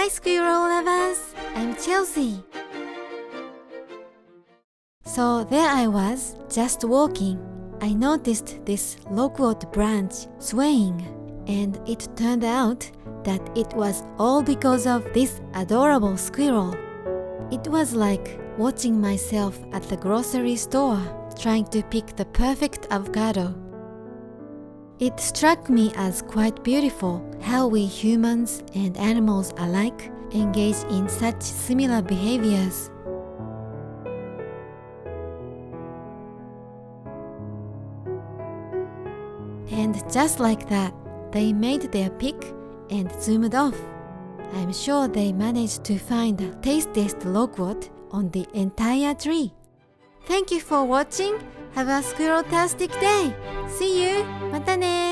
Hi squirrel lovers, I'm Chelsea. So there I was, just walking. I noticed this Loquat branch swaying, and it turned out that it was all because of this adorable squirrel. It was like watching myself at the grocery store, trying to pick the perfect avocado. It struck me as quite beautiful how we humans and animals alike engage in such similar behaviors. And just like that, they made their pick and zoomed off. I'm sure they managed to find the tastiest loquat on the entire tree. Thank you for watching. Have a squirrel-tastic day. See you. またね